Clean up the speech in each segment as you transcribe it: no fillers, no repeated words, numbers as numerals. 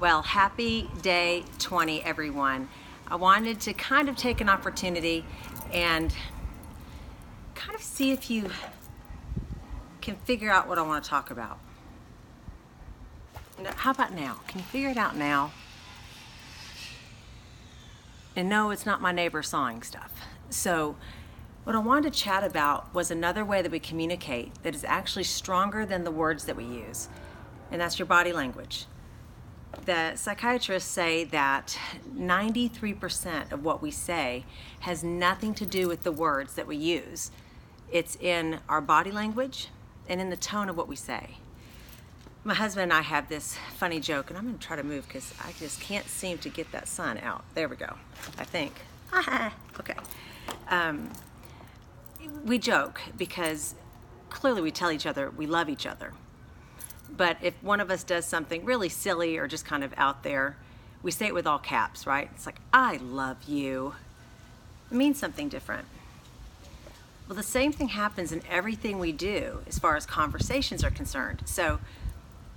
Well, happy day 20, everyone. I wanted to kind of take an opportunity and kind of see if you can figure out what I want to talk about. How about now? Can you figure it out now? And no, it's not my neighbor sawing stuff. So what I wanted to chat about was another way that we communicate that is actually stronger than the words that we use, and that's your body language. The psychiatrists say that 93% of what we say has nothing to do with the words that we use. It's in our body language and in the tone of what we say. My husband and I have this funny joke, and I'm going to try to move because I just can't seem to get that sun out. There we go, I think. Okay. We joke because clearly we tell each other we love each other. But if one of us does something really silly or just kind of out there, we say it with all caps, right? It's like, I love you. It means something different. Well, the same thing happens in everything we do as far as conversations are concerned. So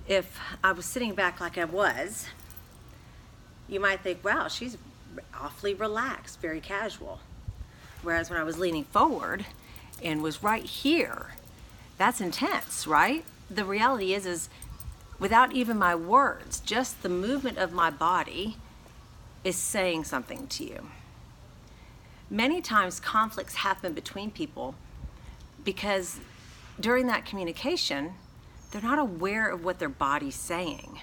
if I was sitting back like I was, you might think, wow, she's awfully relaxed, very casual. Whereas when I was leaning forward and was right here, that's intense, right? The reality is without even my words, just the movement of my body is saying something to you. Many times conflicts happen between people because during that communication, they're not aware of what their body's saying.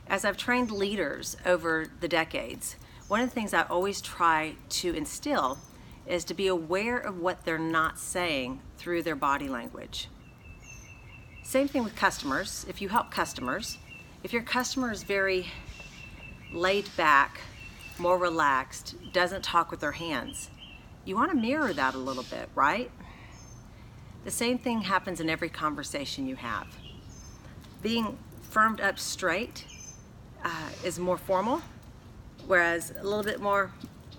As I've trained leaders over the decades, one of the things I always try to instill is to be aware of what they're not saying through their body language. Same thing with customers. If you help customers, if your customer is very laid back, more relaxed, doesn't talk with their hands, you want to mirror that a little bit, right? The same thing happens in every conversation you have. Being firmed up straight is more formal, whereas a little bit more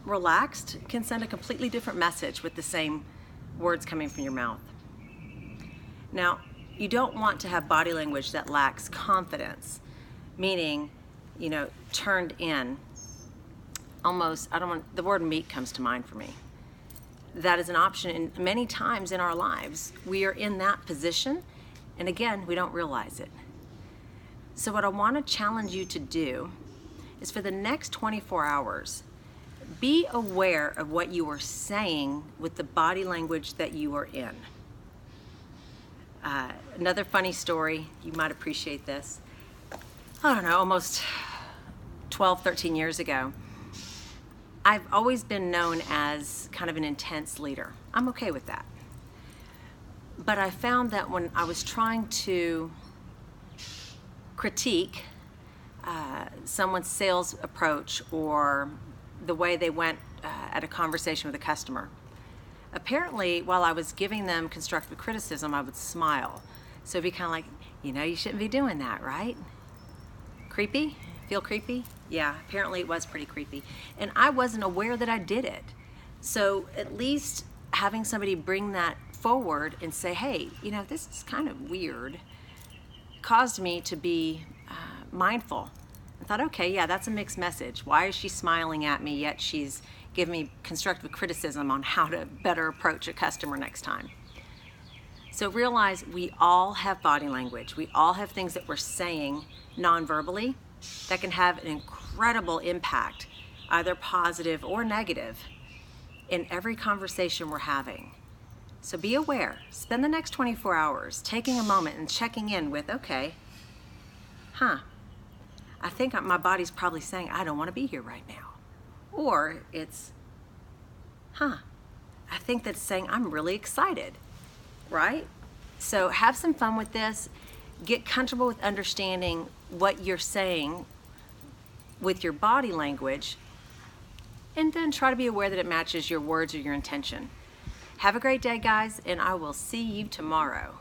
relaxed can send a completely different message with the same words coming from your mouth. Now, you don't want to have body language that lacks confidence, meaning, turned in. Almost, the word meek comes to mind for me. That is an option, and many times in our lives, we are in that position, and again, we don't realize it. So what I want to challenge you to do is for the next 24 hours, be aware of what you are saying with the body language that you are in. Another funny story, you might appreciate this. I don't know, almost 12, 13 years ago, I've always been known as kind of an intense leader. I'm okay with that. But I found that when I was trying to critique someone's sales approach or the way they went at a conversation with a customer, apparently, while I was giving them constructive criticism, I would smile. So it'd be kind of like, you shouldn't be doing that, right? Creepy? Feel creepy? Yeah, apparently it was pretty creepy. And I wasn't aware that I did it. So at least having somebody bring that forward and say, hey, this is kind of weird, caused me to be mindful. I thought, okay, yeah, that's a mixed message. Why is she smiling at me, yet she's giving me constructive criticism on how to better approach a customer next time? So realize we all have body language. We all have things that we're saying non-verbally that can have an incredible impact, either positive or negative, in every conversation we're having. So be aware. Spend the next 24 hours taking a moment and checking in with, okay, I think my body's probably saying, I don't want to be here right now. Or it's, I think that's saying, I'm really excited, right? So have some fun with this. Get comfortable with understanding what you're saying with your body language, and then try to be aware that it matches your words or your intention. Have a great day, guys, and I will see you tomorrow.